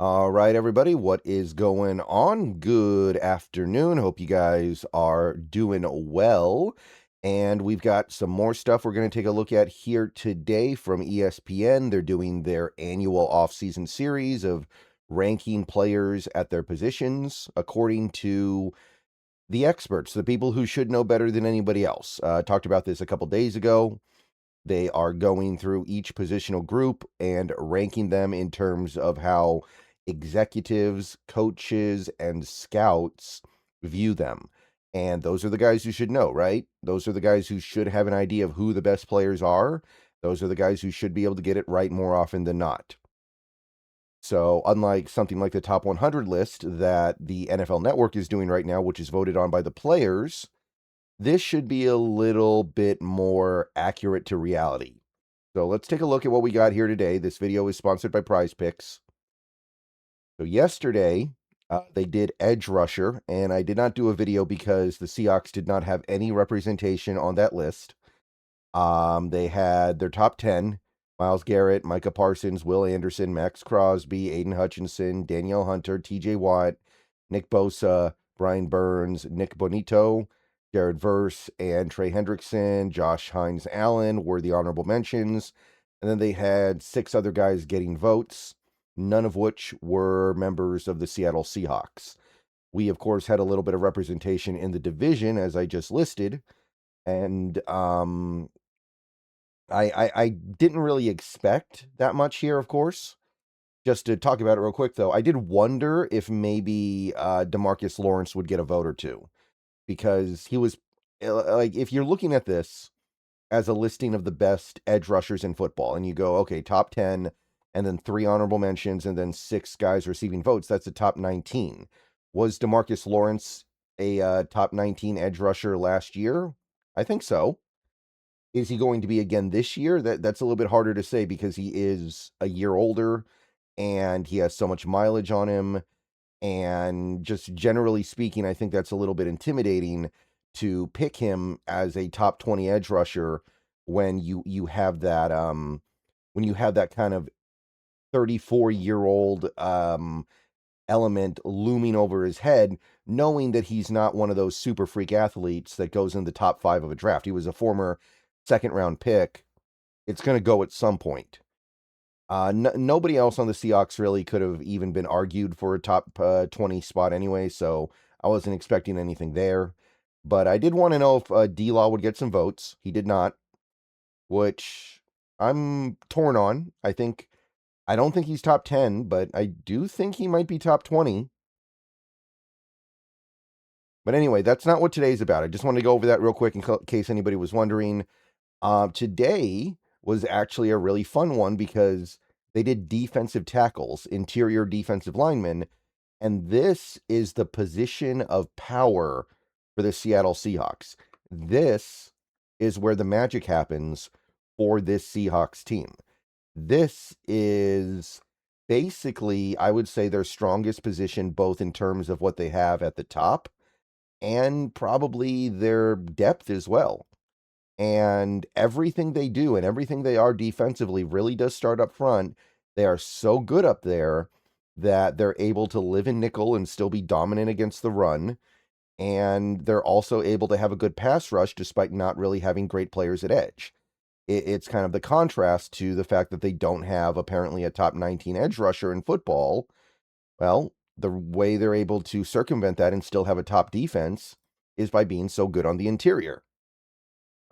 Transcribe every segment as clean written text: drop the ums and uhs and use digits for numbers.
All right, everybody, what is going on? Good afternoon. Hope you guys are doing well. And we've got some more stuff we're going to take a look at here today from ESPN. They're doing their annual off-season series of ranking players at their positions according to the experts, the people who should know better than anybody else. Talked about this a couple days ago. They are going through each positional group and ranking them in terms of how executives, coaches, and scouts view them. And those are the guys you should know, right? Those are the guys who should have an idea of who the best players are. Those are the guys who should be able to get it right more often than not. So, unlike something like the top 100 list that the NFL Network is doing right now, which is voted on by the players, this should be a little bit more accurate to reality. So let's take a look at what we got here today. This video is sponsored by PrizePicks. So yesterday, they did edge rusher, and I did not do a video because the Seahawks did not have any representation on that list. They had their top 10, Myles Garrett, Micah Parsons, Will Anderson, Max Crosby, Aiden Hutchinson, Danielle Hunter, TJ Watt, Nick Bosa, Brian Burns, Nick Bonito, Jared Verse, and Trey Hendrickson, Josh Hines Allen were the honorable mentions. And then they had 6 other guys getting votes, none of which were members of the Seattle Seahawks. We, of course, had a little bit of representation in the division, as I just listed. And I didn't really expect that much here, of course. Just to talk about it real quick, though, I did wonder if maybe DeMarcus Lawrence would get a vote or two. Because he was, like, if you're looking at this as a listing of the best edge rushers in football, and you go, okay, top 10, and then 3 honorable mentions, and then 6 guys receiving votes, that's the top 19. Was DeMarcus Lawrence a top 19 edge rusher last year? I think so. Is he going to be again this year? That's a little bit harder to say because he is a year older, and he has so much mileage on him. And just generally speaking, I think that's a little bit intimidating to pick him as a top 20 edge rusher when you have that kind of 34-year-old element looming over his head, knowing that he's not one of those super freak athletes that goes in the top 5 of a draft. He was a former second round pick. It's going to go at some point. Nobody else on the Seahawks really could have even been argued for a top 20 spot anyway, so I wasn't expecting anything there. But I did want to know if D-Law would get some votes. He did not, which I'm torn on. I don't think he's top 10, but I do think he might be top 20. But anyway, that's not what today's about. I just wanted to go over that real quick in case anybody was wondering. Today was actually a really fun one because they did defensive tackles, interior defensive linemen, and this is the position of power for the Seattle Seahawks. This is where the magic happens for this Seahawks team. This is basically, I would say, their strongest position, both in terms of what they have at the top and probably their depth as well. And everything they do and everything they are defensively really does start up front. They are so good up there that they're able to live in nickel and still be dominant against the run. And they're also able to have a good pass rush despite not really having great players at edge. It's kind of the contrast to the fact that they don't have apparently a top 19 edge rusher in football. Well, the way they're able to circumvent that and still have a top defense is by being so good on the interior.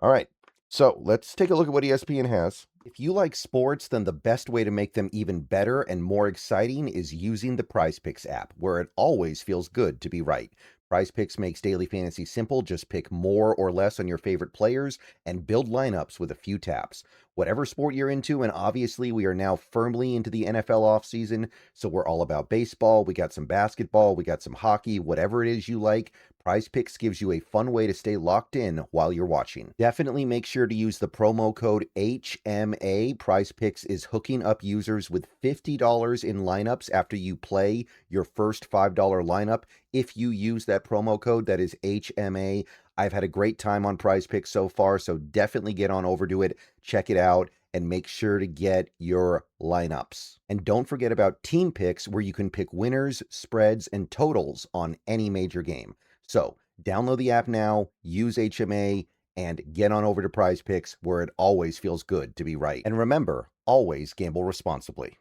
All right, so let's take a look at what ESPN has. If you like sports, then the best way to make them even better and more exciting is using the PrizePicks app, where it always feels good to be right. PrizePicks makes daily fantasy simple. Just pick more or less on your favorite players and build lineups with a few taps. Whatever sport you're into, and obviously we are now firmly into the NFL offseason, so we're all about baseball. We got some basketball, we got some hockey, whatever it is you like. PrizePicks gives you a fun way to stay locked in while you're watching. Definitely make sure to use the promo code HMA. PrizePicks is hooking up users with $50 in lineups after you play your first $5 lineup. If you use that promo code, that is HMA. I've had a great time on PrizePicks so far, so definitely get on over to it. Check it out. and make sure to get your lineups. And don't forget about team picks, where you can pick winners, spreads, and totals on any major game. So download the app now, use HMA, and get on over to Prize Picks, where it always feels good to be right. And remember, always gamble responsibly.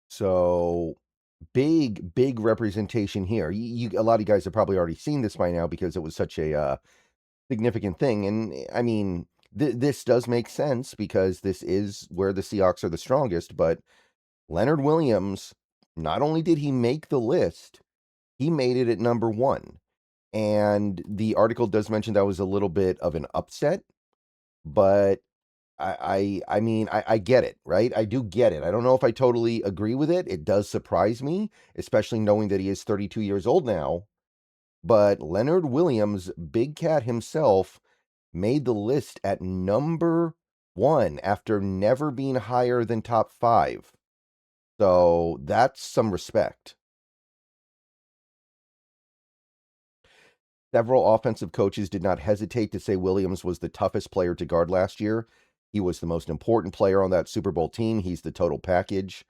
So big representation here. A lot of you guys have probably already seen this by now because it was such a significant thing. And I mean, this does make sense because this is where the Seahawks are the strongest. But Leonard Williams, not only did he make the list, he made it at number 1. And the article does mention that was a little bit of an upset, but I mean, I get it, right? I do get it. I don't know if I totally agree with it. It does surprise me, especially knowing that he is 32 years old now. But Leonard Williams, Big Cat himself, made the list at number 1 after never being higher than top 5. So that's some respect. Several offensive coaches did not hesitate to say Williams was the toughest player to guard last year. He was the most important player on that Super Bowl team. He's the total package.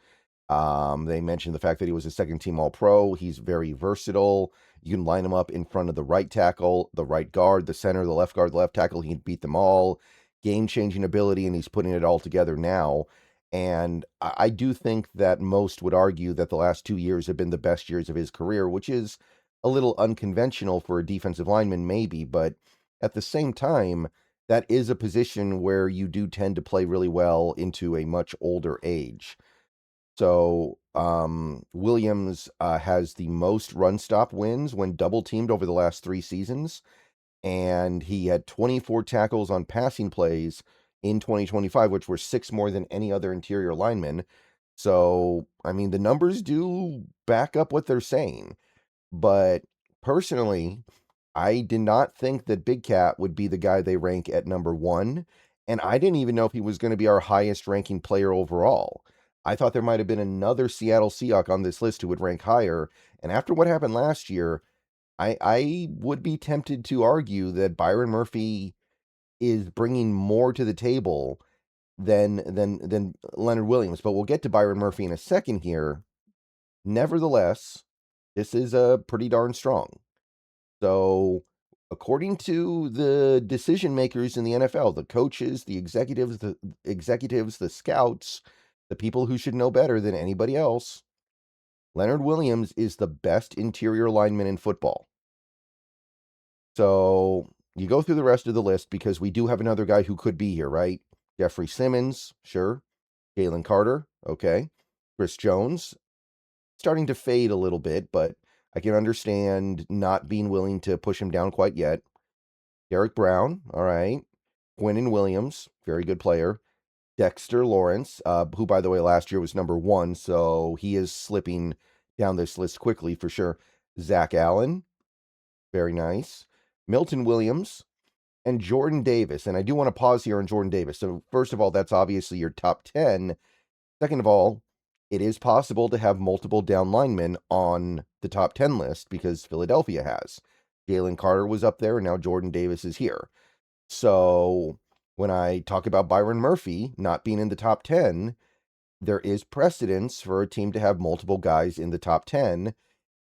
They mentioned the fact that he was a second-team All-Pro. He's very versatile. You can line him up in front of the right tackle, the right guard, the center, the left guard, the left tackle. He can beat them all. Game-changing ability, and he's putting it all together now. And I do think that most would argue that the last 2 years have been the best years of his career, which is a little unconventional for a defensive lineman, maybe. But at the same time, that is a position where you do tend to play really well into a much older age. So Williams has the most run stop wins when double teamed over the last 3 seasons, and he had 24 tackles on passing plays in 2025, which were 6 more than any other interior lineman. So I mean, the numbers do back up what they're saying. But personally, I did not think that Big Cat would be the guy they rank at number 1, and I didn't even know if he was going to be our highest ranking player overall. I thought there might have been another Seattle Seahawk on this list who would rank higher, and after what happened last year, I would be tempted to argue that Byron Murphy is bringing more to the table than Leonard Williams. But we'll get to Byron Murphy in a second here. Nevertheless, this is pretty darn strong. So, according to the decision makers in the NFL, the coaches, the executives, the scouts, the people who should know better than anybody else, Leonard Williams is the best interior lineman in football. So, you go through the rest of the list because we do have another guy who could be here, right? Jeffrey Simmons, sure. Jalen Carter, okay. Chris Jones, starting to fade a little bit, but I can understand not being willing to push him down quite yet. Derek Brown, all right. Quinnen Williams, very good player. Dexter Lawrence, who, by the way, last year was number 1, so he is slipping down this list quickly for sure. Zach Allen, very nice. Milton Williams, and Jordan Davis. And I do want to pause here on Jordan Davis. So, first of all, that's obviously your top 10. Second of all, it is possible to have multiple down linemen on the top 10 list because Philadelphia has. Jalen Carter was up there, and now Jordan Davis is here. So when I talk about Byron Murphy not being in the top 10, there is precedence for a team to have multiple guys in the top 10.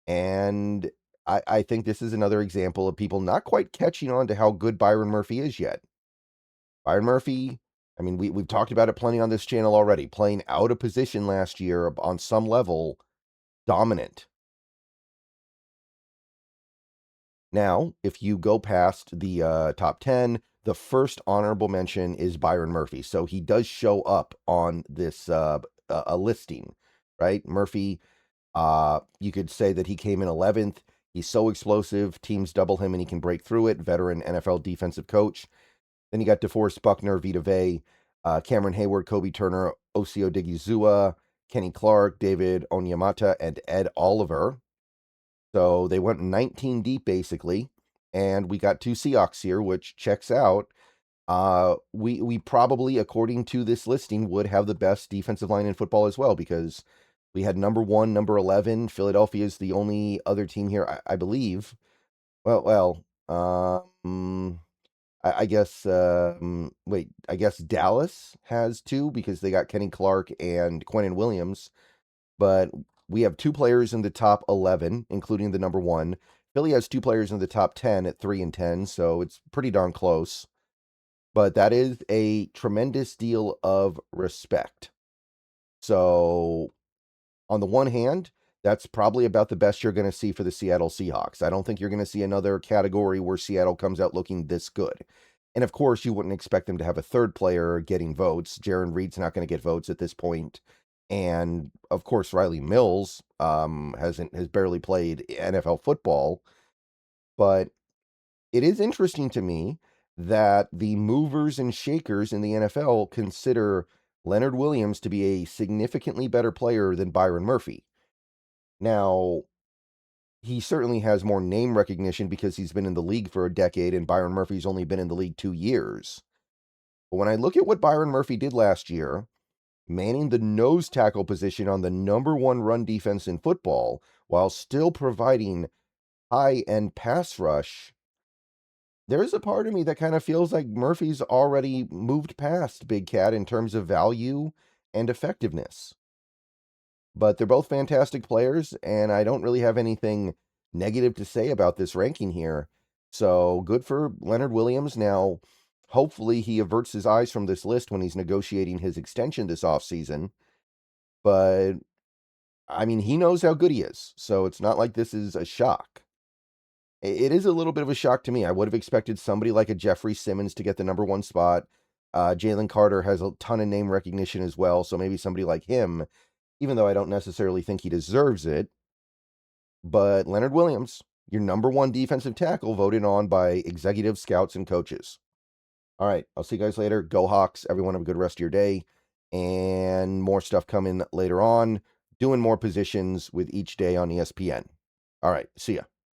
And I think this is another example of people not quite catching on to how good Byron Murphy is yet. Byron Murphy, I mean, we've talked about it plenty on this channel already, playing out of position last year on some level, dominant. Now, if you go past the top 10, the first honorable mention is Byron Murphy. So he does show up on this a listing, right? Murphy, you could say that he came in 11th. He's so explosive, teams double him and he can break through it. Veteran NFL defensive coach. Then you got DeForest Buckner, Vita Vey, Cameron Hayward, Kobe Turner, Osio Digizua, Kenny Clark, David Onyemata, and Ed Oliver. So they went 19 deep, basically. And we got 2 Seahawks here, which checks out. We probably, according to this listing, would have the best defensive line in football as well, because we had number 1, number 11. Philadelphia is the only other team here, I believe. I guess, wait, I guess Dallas has two because they got Kenny Clark and Quentin Williams, but we have two players in the top 11, including the number one. Philly has two players in the top 10 at 3 and 10, so it's pretty darn close. But that is a tremendous deal of respect. So, on the one hand, that's probably about the best you're going to see for the Seattle Seahawks. I don't think you're going to see another category where Seattle comes out looking this good. And of course, you wouldn't expect them to have a third player getting votes. Jaron Reed's not going to get votes at this point. And of course, Riley Mills has barely played NFL football. But it is interesting to me that the movers and shakers in the NFL consider Leonard Williams to be a significantly better player than Byron Murphy. Now, he certainly has more name recognition because he's been in the league for a decade and Byron Murphy's only been in the league 2 years. But when I look at what Byron Murphy did last year, manning the nose tackle position on the number one run defense in football while still providing high-end pass rush, there's a part of me that kind of feels like Murphy's already moved past Big Cat in terms of value and effectiveness. But they're both fantastic players, and I don't really have anything negative to say about this ranking here. So good for Leonard Williams. Now, hopefully he averts his eyes from this list when he's negotiating his extension this offseason. But, I mean, he knows how good he is, so it's not like this is a shock. It is a little bit of a shock to me. I would have expected somebody like a Jeffrey Simmons to get the number one spot. Jalen Carter has a ton of name recognition as well, so maybe somebody like him, even though I don't necessarily think he deserves it. But Leonard Williams, your number one defensive tackle, voted on by executive scouts and coaches. All right, I'll see you guys later. Go Hawks. Everyone have a good rest of your day. And more stuff coming later on. Doing more positions with each day on ESPN. All right, see ya.